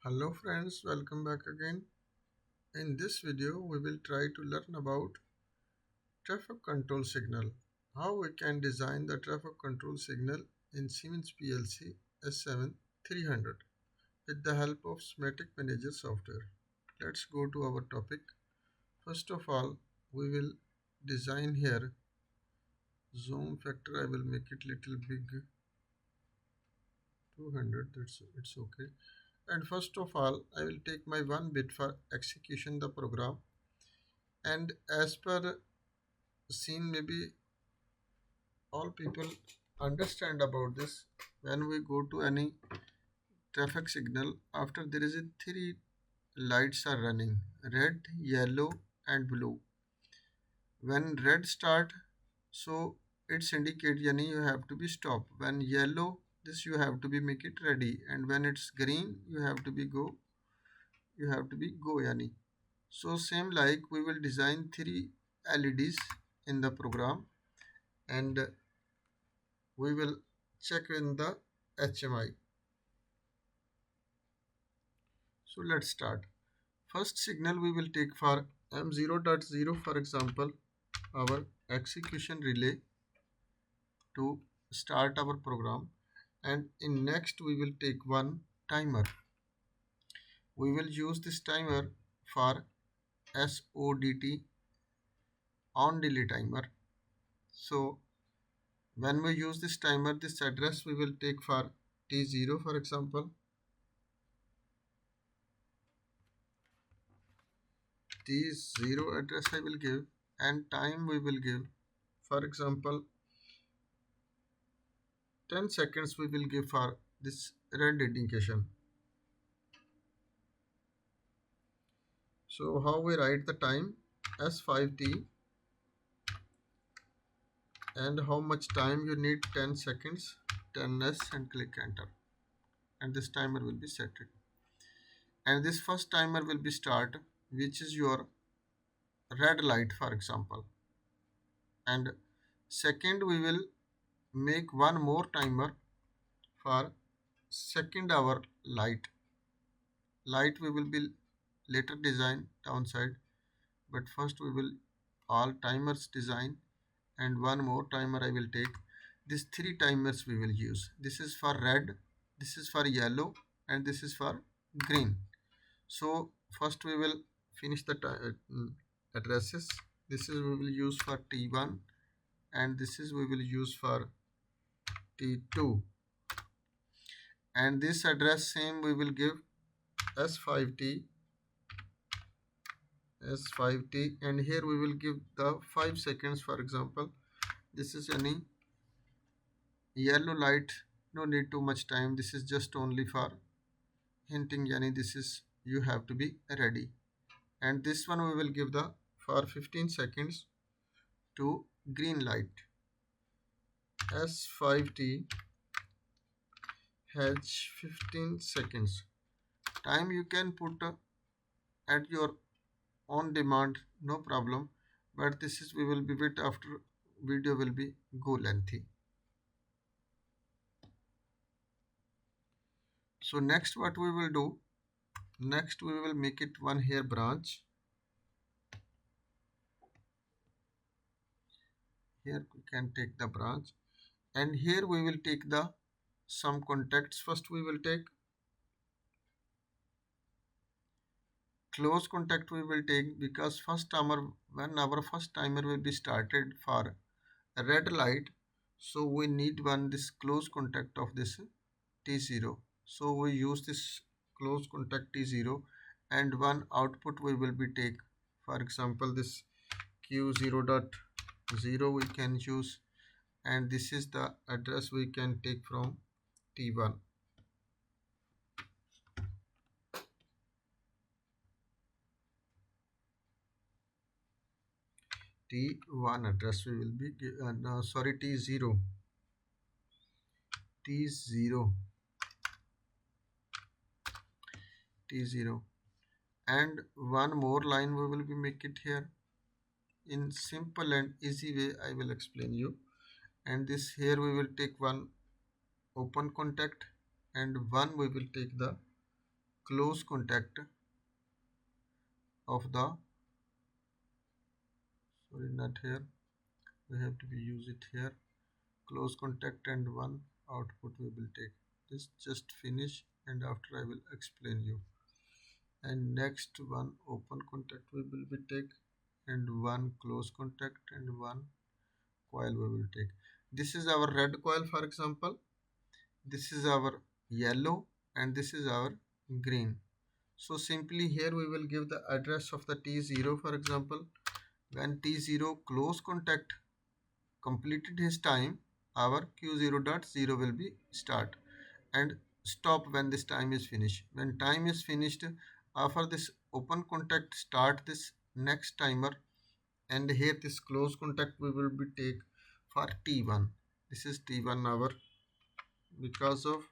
Hello friends, welcome back again. In this video, we will try to learn about traffic control signal. How we can design the traffic control signal in Siemens Plc S7-300 with the help of Schematic Manager software. Let's go to our topic. First of all, we will design here zoom factor. I will make it little big, 200. It's okay. And first of all, I will take my 1 bit for execution the program, and as per seen, maybe all people understand about this. When we go to any traffic signal, after there is a three lights are running: red, yellow and blue. When red start, so it's indicate yani you have to be stop. When yellow, this you have to be make it ready, and when it's green, you have to be go yani. So same like we will design three LEDs in the program, and we will check in the HMI. So let's start. First signal we will take for M0.0, for example, our execution relay to start our program, and in next we will take one timer. We will use this timer for SODT, on delay timer. So when we use this timer, this address we will take for T0, for example. T0 address I will give, and time we will give, for example, 10 seconds we will give for this red indication. So how we write the time? S5T, and how much time you need? 10 seconds, 10s, and click enter, and this timer will be set it. And this first timer will be start, which is your red light, for example. And second we will make one more timer for second hour light we will be later design downside, but first we will all timers design, and one more timer I will take. These three timers we will use. This is for red, this is for yellow, and this is for green. So first we will finish the addresses. This is we will use for T1, and this is we will use for T2, and this address same we will give S5T, S5T, and here we will give the 5 seconds, for example. This is any yellow light, no need too much time, this is just only for hinting yani this is you have to be ready. And this one we will give the for 15 seconds to green light. S5T has 15 seconds. Time you can put at your own demand, no problem, but this is we will be wait after video will be go lengthy. So next what we will do, next we will make it one here branch. Here we can take the branch, and here we will take the some contacts. First we will take close contact we will take, because first timer, when our first timer will be started for a red light, so we need one this close contact of this T0. So we use this close contact T0, and one output we will be take, for example this Q0.0 we can use, and this is the address we can take from T1. T1 address we will be no, sorry, T0, T0, T0, and one more line we will be make it here in simple and easy way. I will explain you. And this here we will take one open contact, and one we will take the close contact of the, sorry, not here, we have to be use it here, close contact, and one output we will take. This just finish, and after I will explain you. And next one open contact we will be take, and one close contact, and one coil we will take. This is our red coil, for example. This is our yellow, and this is our green. So simply here we will give the address of the T0, for example. When T0 close contact completed his time, our Q0 dot 0 will be start, and stop when this time is finished. When time is finished, after this open contact start this next timer, and here this close contact we will be take for T1. This is T1 hour, because of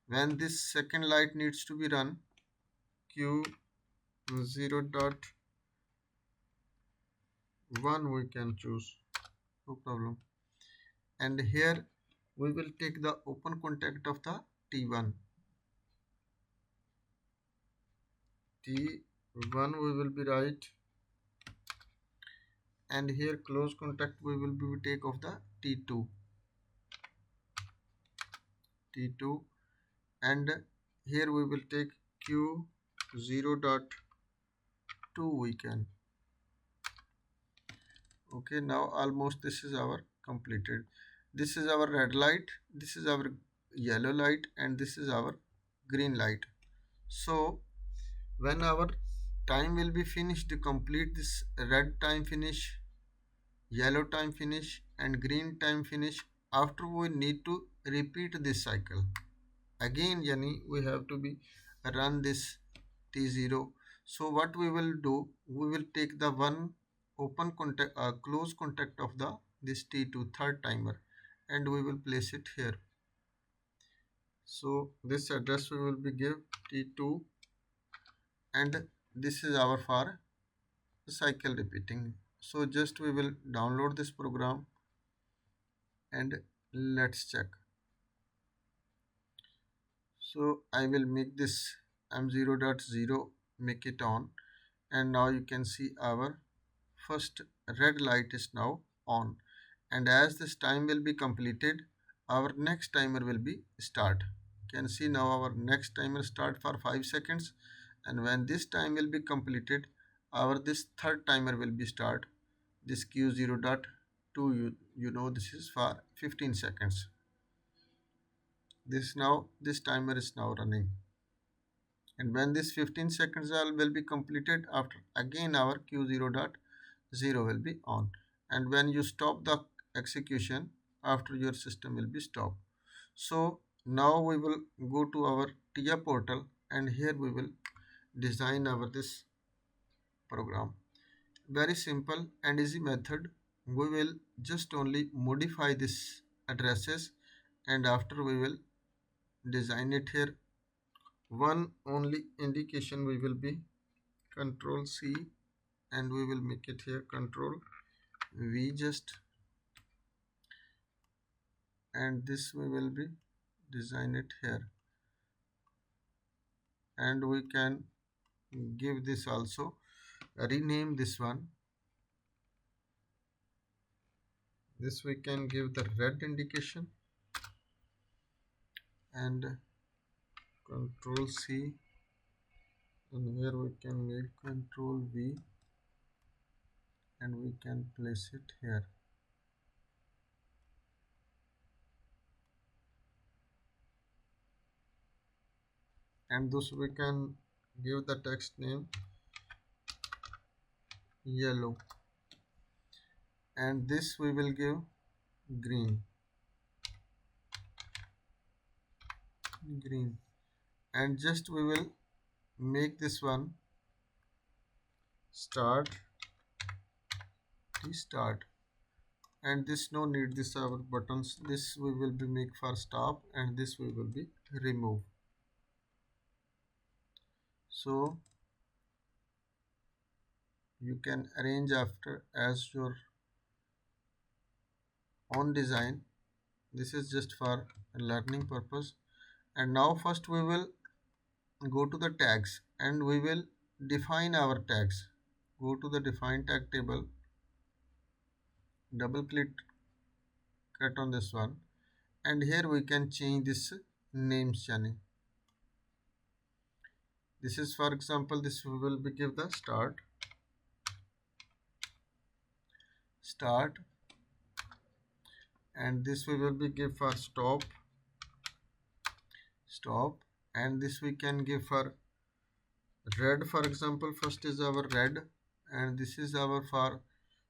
when this second light needs to be run, Q0 dot 1 we can choose, no problem. And here we will take the open contact of the T1. T1 we will be write, and here close contact we will be take of the T2. T2, and here we will take Q0 dot 2 we can. Okay, now almost this is our completed. This is our red light, this is our yellow light, and this is our green light. So when our time will be finished to complete this red time finish, yellow time finish, and green time finish, after we need to repeat this cycle again. Yani we have to be run this T0. So what we will do, we will take the one open contact, close contact of the this T2 third timer, and we will place it here. So this address we will be give T2, and this is our for cycle repeating. So just we will download this program, and let's check. So I will make this M0 dot 0, make it on, and now you can see our first red light is now on, and as this time will be completed, our next timer will be start. You can see now our next timer start for 5 seconds, and when this time will be completed, our this third timer will be start. This Q0 dot 2, you know this is for 15 seconds. This timer is now running, and when this 15 seconds will be completed, after again our Q0 dot 0 will be on, and when you stop the execution, after your system will be stopped. So now we will go to our TIA portal, and here we will design our this program. Very simple and easy method. We will just only modify this addresses, and after we will design it here. One only indication we will be Control C, and we will make it here Control V just, and this we will be design it here, and we can give this also, rename this one. This we can give the red indication, and Control C, and here we can make Control V, and we can place it here. And thus we can give the text name yellow, and this we will give green, and just we will make this one start, restart, and this no need this our buttons. This we will be make for stop, and this we will be remove. So you can arrange after as your own design. This is just for learning purpose. And now first we will go to the tags and we will define our tags. Go to the define tag table, double click on this one, and here we can change this names channel. This is, for example, this we will be give the start, and this we will be give for stop, and this we can give for red. For example, first is our red, and this is our for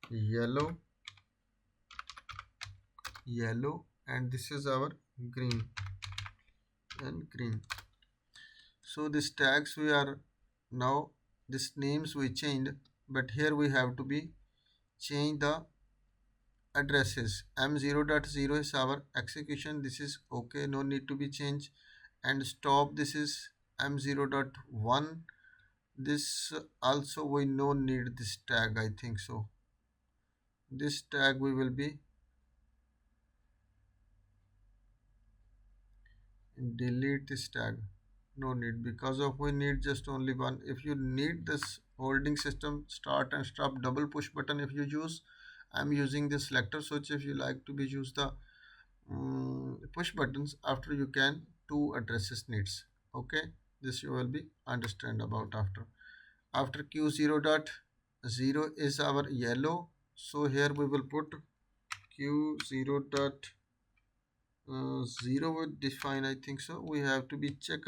yellow, and this is our green and green. So these tags we are now, these names we changed, but here we have to be change the addresses. M0.0 is our execution, this is okay, no need to be changed. And stop, this is M0.1, this also we no need this tag, I think so. This tag we will be delete this tag, no need, because of we need just only one. If you need this holding system start and stop double push button, if you use, I'm using the selector switch. If you like to be use the push buttons, after you can two addresses needs. Okay, this you will be understand about after Q0.0 is our yellow, so here we will put Q0.0 would define, I think so. We have to be check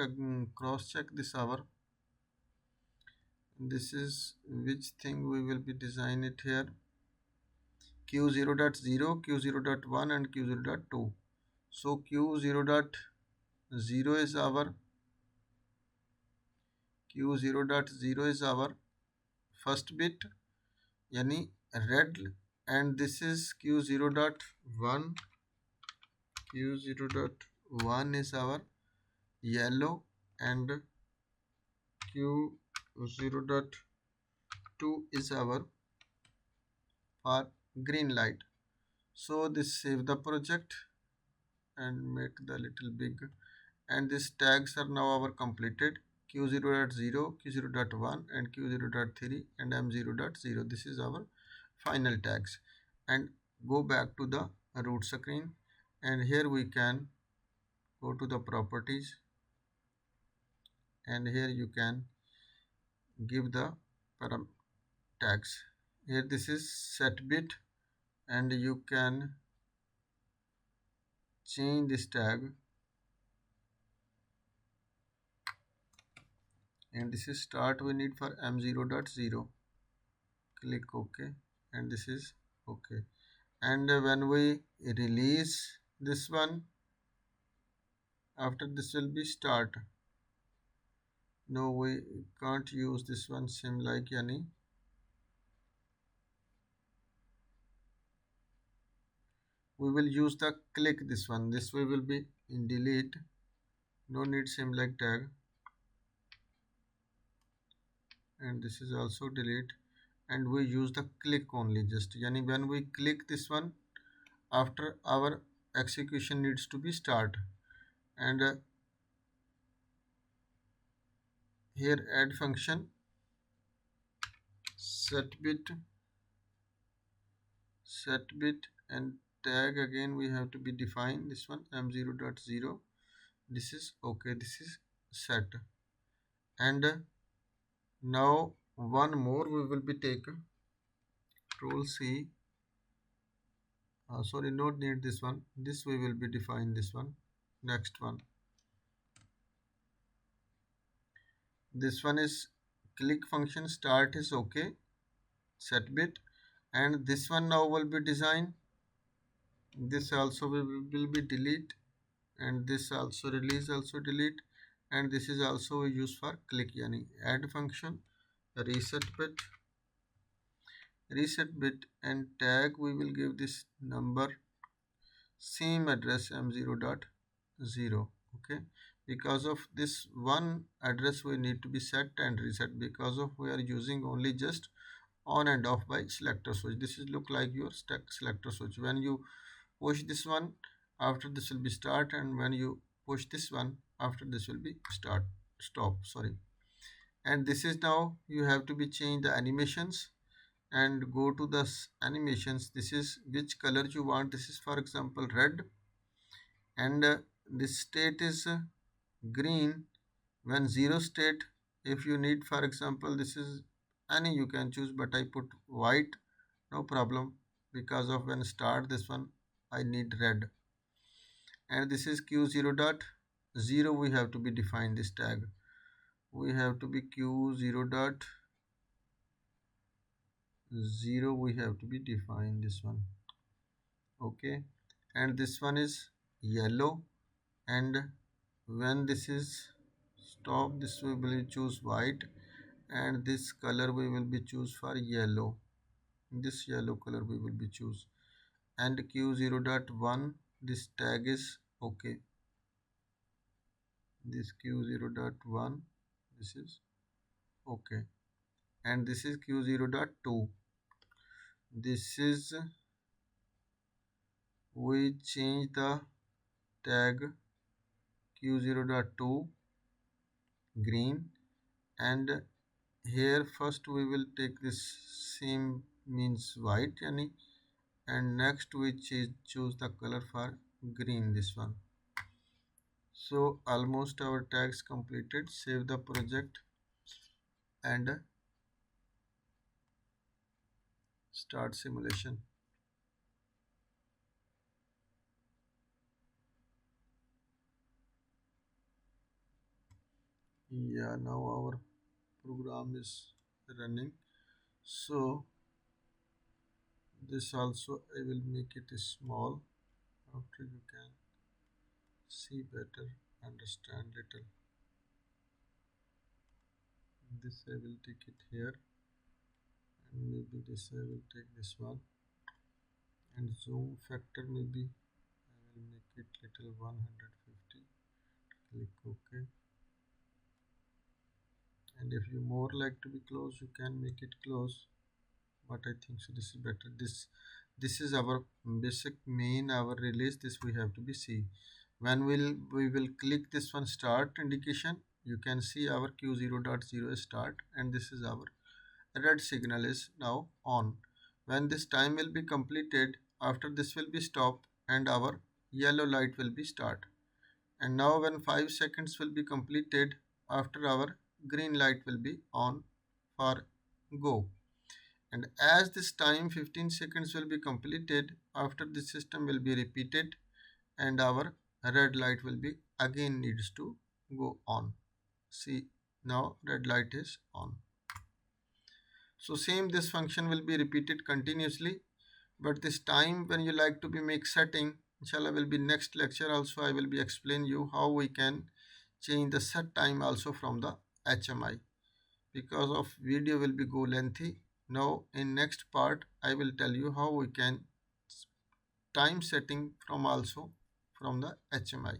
cross check this our, this is which thing we will be design it here. Q0.0, Q0.1 and Q0.2. So Q0.0 is our first bit, yani red, and this is Q0.1. Q0.1 is our yellow, and Q0.2 is our for green light. So this save the project and make the little big, and these tags are now our completed. Q0.0, Q0.1 and Q0.3 and M0.0. This is our final tags. And go back to the root screen, and here we can go to the properties, and here you can give the param tags. Here this is set bit, and you can change this tag, and this is start we need for M0.0. Click OK, and this is OK. And when we release this one, after this will be start. No, we can't use this one, same like yani. We will use the click this one. This way will be in delete. No need same like tag. And this is also delete. And we use the click only, just yani when we click this one, after our execution needs to be start. And here add function set bit and tag, again we have to be define this one M0.0. This is okay, this is set. And now one more we will be take control C, sorry, not need this one, this we will be define this one. Next one, this one is click function start is okay, set bit, and this one now will be design. This also we will be delete, and this also release also delete, and this is also used for click yani add function reset bit and tag we will give this number same address M0.0. okay, because of this one address we need to be set and reset, because of we are using only just on and off by selector switch. This is look like your stack selector switch. When you push this one, after this will be start, and when you push this one, after this will be start. stop, sorry. And this is now you have to be change the animations and go to the animations. This is which color you want. This is for example red, and this state is green when zero state. If you need for example this is any you can choose, but I put white, no problem, because of when start this one I need red. And this is q0 dot 0, we have to be define this tag. We have to be q0 dot 0, we have to be define this one. Okay, and this one is yellow, and when this is stop, this we will choose white, and this color we will be choose for yellow. This yellow color we will be choose. And q0 dot 1, this tag is okay. This q0 dot 1, this is okay. And this is q0 dot 2. This is we change the tag q0 dot 2 green, and here first we will take this same means white yani, and next we choose the color for green, this one. So almost our tags completed. Save the project and start simulation. Yeah, now our program is running. So this also I will make it small. After you can see better, understand little. This I will take it here, and maybe this I will take this one, and zoom factor maybe I will make it little 150. Click OK. And if you more like to be close, you can make it close, but I think so this is better. This is our basic main our release. This we have to be see. When we will click this one start indication, you can see our q0 dot 0 is start, and this is our red signal is now on. When this time will be completed, after this will be stop, and our yellow light will be start. And now when 5 seconds will be completed, after our green light will be on for go. And as this time 15 seconds will be completed, after this system will be repeated, and our red light will be again needs to go on. See, now red light is on. So same this function will be repeated continuously, but this time when you like to be make setting, inshallah will be next lecture also I will be explain you how we can change the set time also from the HMI, because of video will be go lengthy. Now in next part I will tell you how we can time setting from also from the HMI.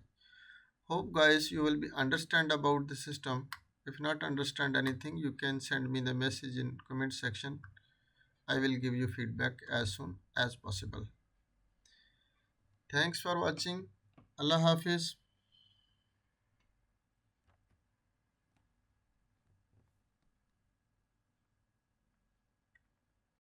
Hope guys you will be understand about the system. If not understand anything, you can send me the message in comment section. I will give you feedback as soon as possible. Thanks for watching. Allah Hafiz.